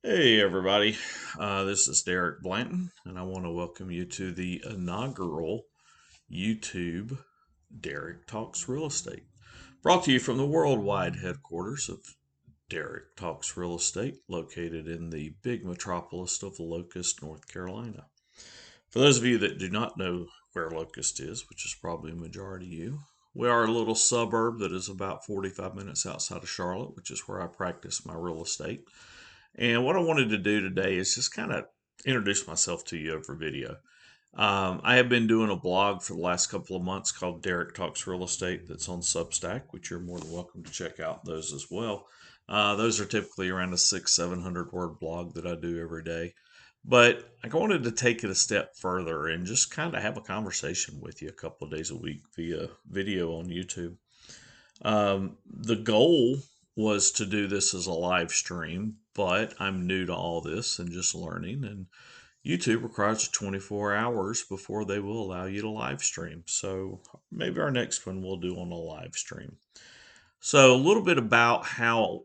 Hey everybody, this is Derek Blanton, and I want to welcome you to the inaugural YouTube Derek Talks Real Estate. Brought to you from the worldwide headquarters of Derek Talks Real Estate, located in the big metropolis of Locust, North Carolina. For those of you that do not know where Locust is, which is probably a majority of you, we are a little suburb that is about 45 minutes outside of Charlotte, which is where I practice my real estate. And what I wanted to do today is just kind of introduce myself to you over video. I have been doing a blog for the last couple of months called Derek Talks Real Estate that's on Substack, which you're more than welcome to check out those as well. Those are typically around a 700 word blog that I do every day. But I wanted to take it a step further and just kind of have a conversation with you a couple of days a week via video on YouTube. The goal was to do this as a live stream, but I'm new to all this and just learning. And YouTube requires 24 hours before they will allow you to live stream. So maybe our next one we'll do on a live stream. So a little bit about how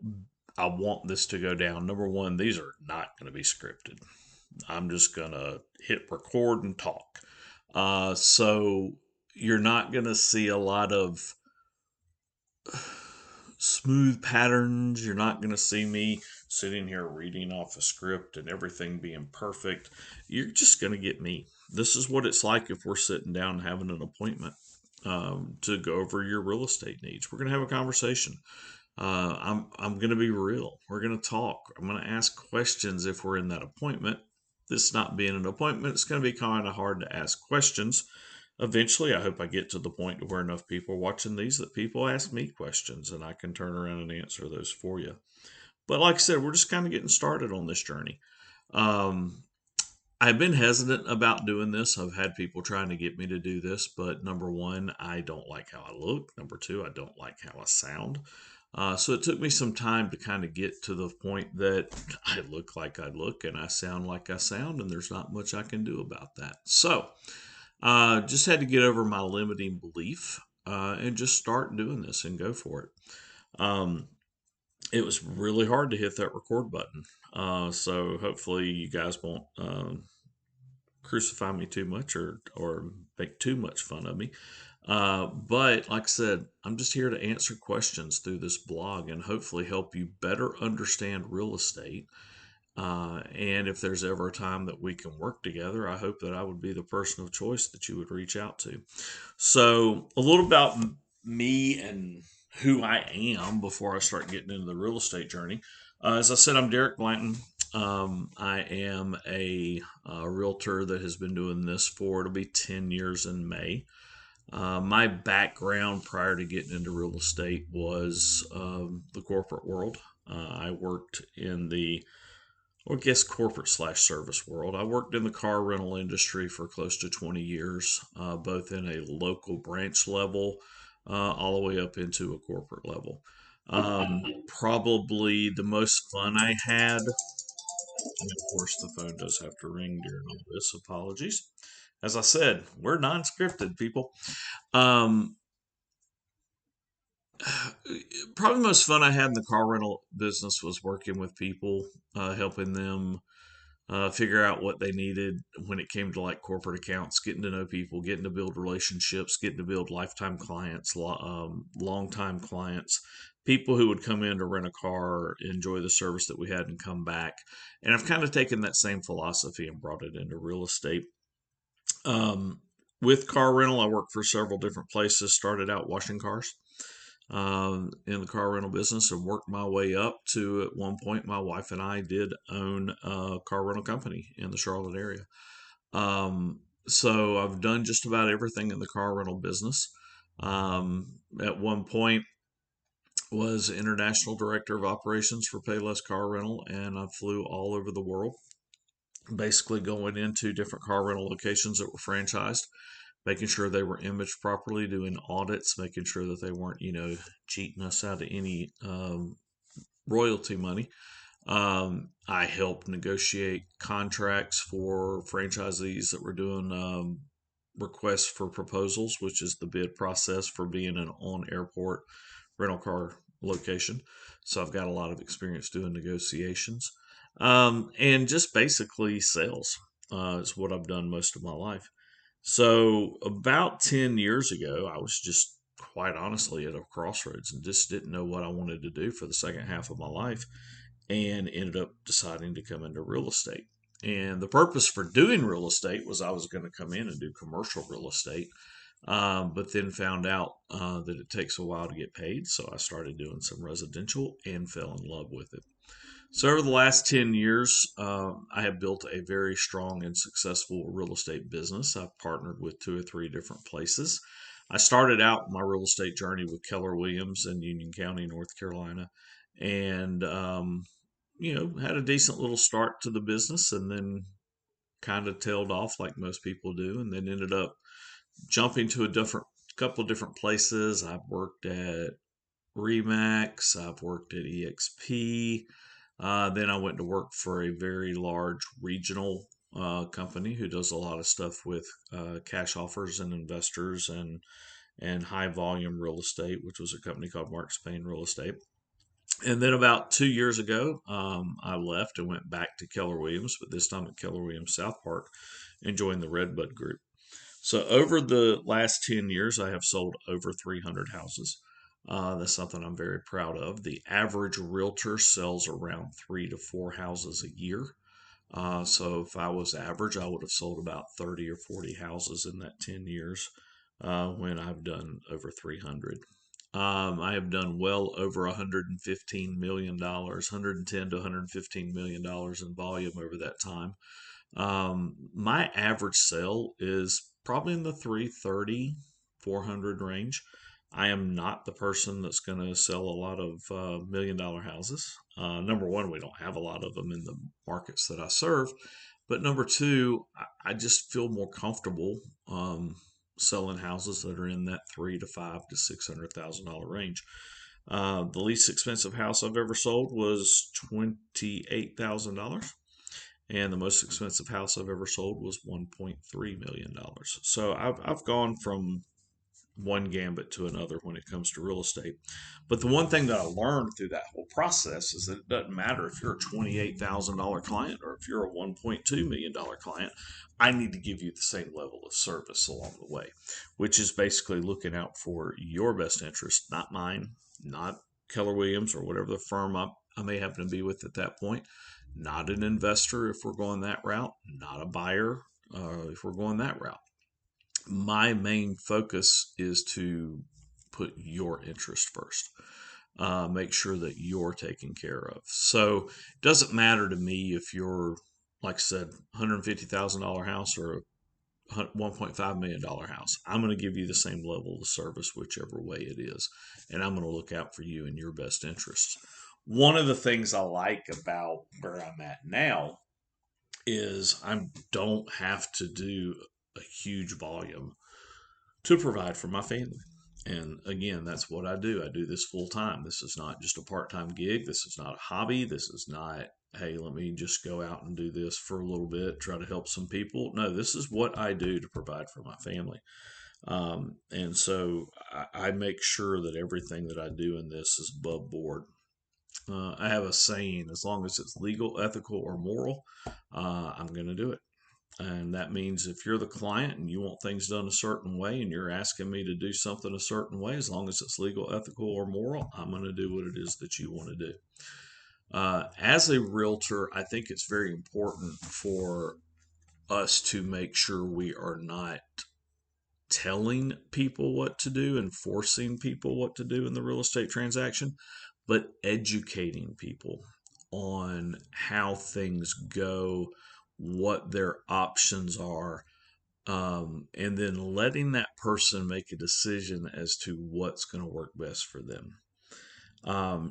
I want this to go down. Number one, these are not going to be scripted. I'm just going to hit record and talk. So you're not going to see a lot of smooth patterns. You're not going to see me sitting here reading off a script and everything being perfect. You're just going to get me. This is what it's like if we're sitting down having an appointment to go over your real estate needs. We're going to have a conversation. I'm going to be real. We're going to talk. I'm going to ask questions if we're in that appointment. This not being an appointment, it's going to be kind of hard to ask questions. Eventually, I hope I get to the point where enough people are watching these that people ask me questions and I can turn around and answer those for you. But like I said, we're just kind of getting started on this journey. Um, I've been hesitant about doing this. I've had people trying to get me to do this, but number one, I don't like how I look. Number two, I don't like how I sound. So it took me some time to kind of get to the point that I look like I look and I sound like I sound, and there's not much I can do about that. So just had to get over my limiting belief and just start doing this and go for it. Um, it was really hard to hit that record button. So hopefully you guys won't crucify me too much or make too much fun of me. But like I said, I'm just here to answer questions through this blog and hopefully help you better understand real estate. And if there's ever a time that we can work together, I hope that I would be the person of choice that you would reach out to. So, a little about me and who I am before I start getting into the real estate journey. As I said, I'm Derek Blanton. I am a realtor that has been doing this for it'll be 10 years in May. My background prior to getting into real estate was the corporate world. I worked in the I guess corporate slash service world. I worked in the car rental industry for close to 20 years, both in a local branch level, all the way up into a corporate level. Probably the most fun I had, and of course the phone does have to ring during all this. Apologies. As I said, we're non-scripted people. Um, Probably the most fun I had in the car rental business was working with people, helping them figure out what they needed when it came to like corporate accounts, getting to know people, getting to build relationships, getting to build lifetime clients, long time clients, people who would come in to rent a car, enjoy the service that we had, and come back. And I've kind of taken that same philosophy and brought it into real estate. Um, with car rental, I worked for several different places. Started out washing cars in the car rental business and worked my way up to at one point my wife and I did own a car rental company in the Charlotte area. So I've done just about everything in the car rental business. At one point was international director of operations for Payless Car Rental, and I flew all over the world, basically going into different car rental locations that were franchised, making sure they were imaged properly, doing audits, making sure that they weren't, cheating us out of any royalty money. I helped negotiate contracts for franchisees that were doing requests for proposals, which is the bid process for being an on airport rental car location. So I've got a lot of experience doing negotiations. And just basically sales is what I've done most of my life. So about 10 years ago, I was just quite honestly at a crossroads and just didn't know what I wanted to do for the second half of my life, and ended up deciding to come into real estate. And the purpose for doing real estate was I was going to come in and do commercial real estate, but then found out that it takes a while to get paid. So I started doing some residential and fell in love with it. So over the last 10 years, I have built a very strong and successful real estate business. I've partnered with two or three different places. I started out my real estate journey with Keller Williams in Union County, North Carolina, and had a decent little start to the business, and then kind of tailed off like most people do, and then ended up jumping to a different couple of different places. I've worked at Remax, I've worked at EXP. Then I went to work for a very large regional company who does a lot of stuff with cash offers and investors and high volume real estate, which was a company called Mark Spain Real Estate. And then about 2 years ago, I left and went back to Keller Williams, but this time at Keller Williams South Park, and joined the Redbud Group. So over the last 10 years, I have sold over 300 houses. That's something I'm very proud of. The average realtor sells around 3 to 4 houses a year. So if I was average, I would have sold about 30 or 40 houses in that 10 years when I've done over 300. I have done well over $115 million, 110 to $115 million in volume over that time. My average sale is probably in the 330, 400 range. I am not the person that's going to sell a lot of $1 million houses. Number one, we don't have a lot of them in the markets that I serve. But number two, I just feel more comfortable selling houses that are in that three to five to $600,000 range. The least expensive house I've ever sold was $28,000. And the most expensive house I've ever sold was $1.3 million. So I've gone from one gambit to another when it comes to real estate. But the one thing that I learned through that whole process is that it doesn't matter if you're a $28,000 client or if you're a $1.2 million client. I need to give you the same level of service along the way, which is basically looking out for your best interest, not mine, not Keller Williams or whatever the firm I may happen to be with at that point. Not an investor if we're going that route, not a buyer if we're going that route. My main focus is to put your interest first. Make sure that you're taken care of. So it doesn't matter to me if you're, like I said, $150,000 house or a $1.5 million house. I'm going to give you the same level of service, whichever way it is. And I'm going to look out for you and your best interests. One of the things I like about where I'm at now is I don't have to do a huge volume to provide for my family. And again, that's what I do. I do this full time. This is not just a part time gig. This is not a hobby. This is not, hey, let me just go out and do this for a little bit, try to help some people. No, this is what I do to provide for my family. And so I make sure that everything that I do in this is above board. I have a saying, as long as it's legal, ethical, or moral, I'm going to do it. And that means if you're the client and you want things done a certain way and you're asking me to do something a certain way, as long as it's legal, ethical, or moral, I'm going to do what it is that you want to do. As a realtor, I think it's very important for us to make sure we are not telling people what to do and forcing people what to do in the real estate transaction, but educating people on how things go, what their options are, and then letting that person make a decision as to what's going to work best for them.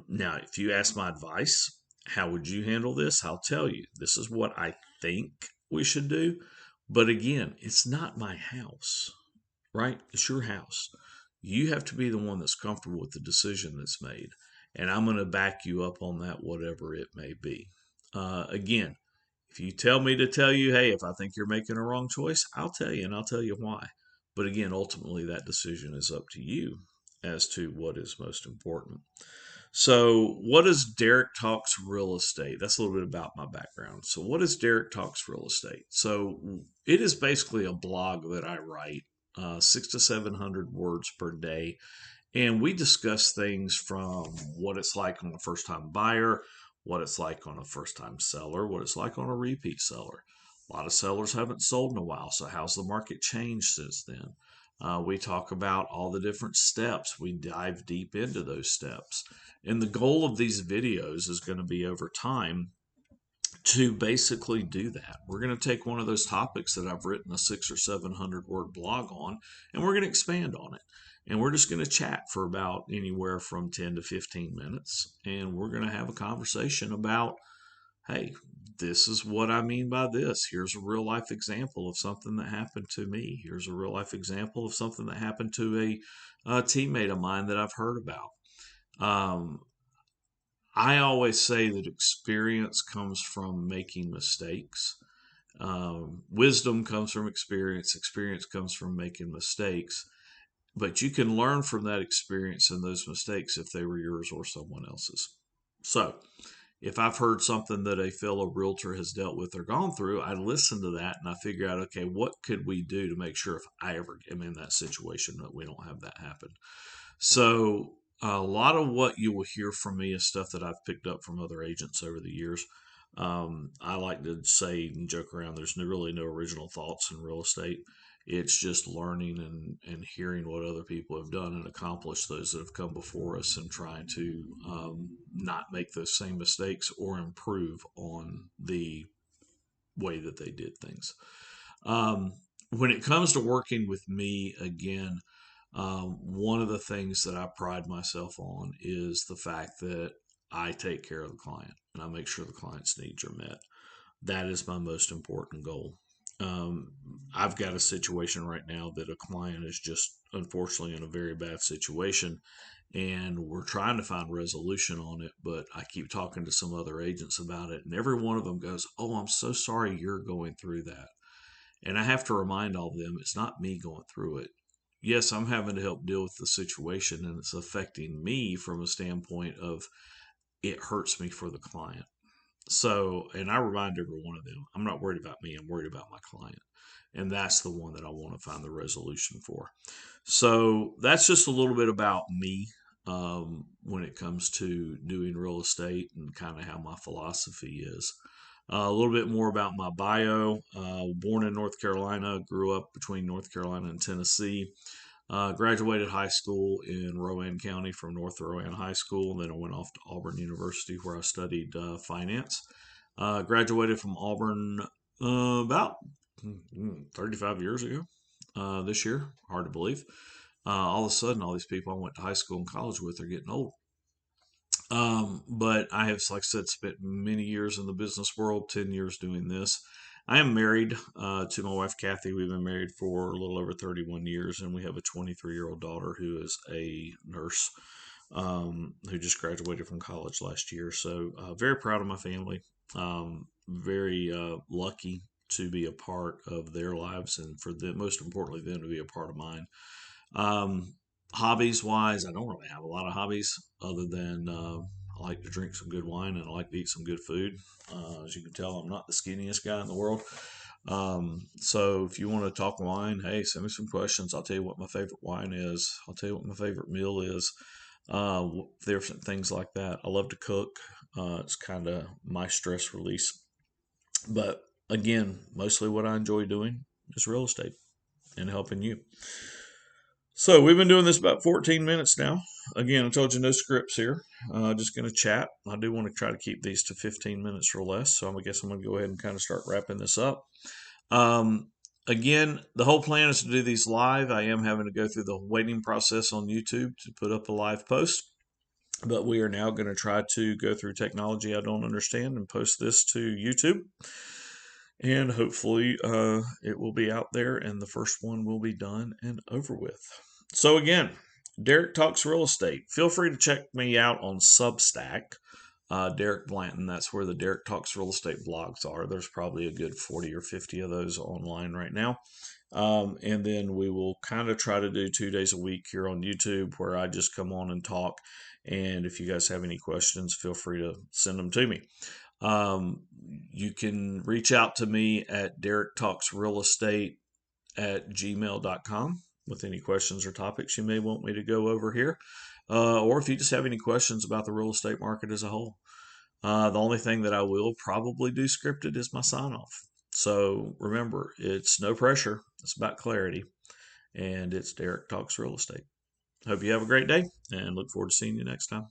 Now, if you ask my advice, how would you handle this? I'll tell you, this is what I think we should do. But again, it's not my house, right? It's your house. You have to be the one that's comfortable with the decision that's made. And I'm going to back you up on that, whatever it may be. Again, if you tell me to tell you, hey, if I think you're making a wrong choice, I'll tell you and I'll tell you why. But again, ultimately, that decision is up to you as to what is most important. So, what is Derek Talks Real Estate? That's a little bit about my background. So, what is Derek Talks Real Estate? So, it is basically a blog that I write, 6 to 700 words per day, and we discuss things from what it's like on a first time buyer, what it's like on a first time seller, what it's like on a repeat seller. A lot of sellers haven't sold in a while, so how's the market changed since then? We talk about all the different steps. We dive deep into those steps. And the goal of these videos is going to be over time to basically do that. We're going to take one of those topics that I've written a 6 or 700 word blog on, and we're going to expand on it. And we're just going to chat for about anywhere from 10 to 15 minutes. And we're going to have a conversation about, hey, this is what I mean by this. Here's a real life example of something that happened to me. Here's a real life example of something that happened to a teammate of mine that I've heard about. Um, I always say that experience comes from making mistakes. Wisdom comes from experience. Experience comes from making mistakes. But you can learn from that experience and those mistakes if they were yours or someone else's. So, if I've heard something that a fellow realtor has dealt with or gone through, I listen to that and I figure out, okay, what could we do to make sure if I ever am in that situation that we don't have that happen? So a lot of what you will hear from me is stuff that I've picked up from other agents over the years. I like to say and joke around, there's really no original thoughts in real estate. It's just learning and hearing what other people have done and accomplished, those that have come before us, and trying to not make those same mistakes or improve on the way that they did things. Um, when it comes to working with me, again, one of the things that I pride myself on is the fact that I take care of the client and I make sure the client's needs are met. That is my most important goal. Um, I've got a situation right now that a client is just unfortunately in a very bad situation, and we're trying to find resolution on it. But I keep talking to some other agents about it, and every one of them goes, "Oh, I'm so sorry you're going through that." And I have to remind all of them it's not me going through it. Yes, I'm having to help deal with the situation, and it's affecting me from a standpoint of it hurts me for the client. So, and I remind every one of them, I'm not worried about me, I'm worried about my client. And that's the one that I want to find the resolution for. So, that's just a little bit about me when it comes to doing real estate and kind of how my philosophy is. A little bit more about my bio. Born in North Carolina, grew up between North Carolina and Tennessee. Graduated high school in Rowan County from North Rowan High School, and then I went off to Auburn University where I studied finance. Graduated from Auburn about 35 years ago this year. Hard to believe. All of a sudden, all these people I went to high school and college with are getting old. But I have, like I said, spent many years in the business world, 10 years doing this. I am married to my wife, Kathy. We've been married for a little over 31 years, and we have a 23-year-old daughter who is a nurse who just graduated from college last year. So, very proud of my family. Very lucky to be a part of their lives, and for them, most importantly, them to be a part of mine. Um, Hobbies wise, I don't really have a lot of hobbies other than I like to drink some good wine and I like to eat some good food. As you can tell, I'm not the skinniest guy in the world. So if you want to talk wine, hey, send me some questions. I'll tell you what my favorite wine is. I'll tell you what my favorite meal is. Different things like that. I love to cook. It's kind of my stress release. But again, mostly what I enjoy doing is real estate and helping you. So we've been doing this about 14 minutes now. Again, I told you no scripts here. Just going to chat. I do want to try to keep these to 15 minutes or less. So I guess I'm going to go ahead and kind of start wrapping this up. Again, the whole plan is to do these live. I am having to go through the waiting process on YouTube to put up a live post. But we are now going to try to go through technology I don't understand and post this to YouTube. And hopefully it will be out there and the first one will be done and over with. So again, Derek Talks Real Estate. Feel free to check me out on Substack. Derek Blanton, that's where the Derek Talks Real Estate blogs are. There's probably a good 40 or 50 of those online right now. And then we will kind of try to do 2 days a week here on YouTube where I just come on and talk. And if you guys have any questions, feel free to send them to me. Um, you can reach out to me at derektalksrealestate@gmail.com with any questions or topics you may want me to go over here. Or if you just have any questions about the real estate market as a whole. The only thing that I will probably do scripted is my sign off. So remember, it's no pressure. It's about clarity. And it's Derek Talks Real Estate. Hope you have a great day and look forward to seeing you next time.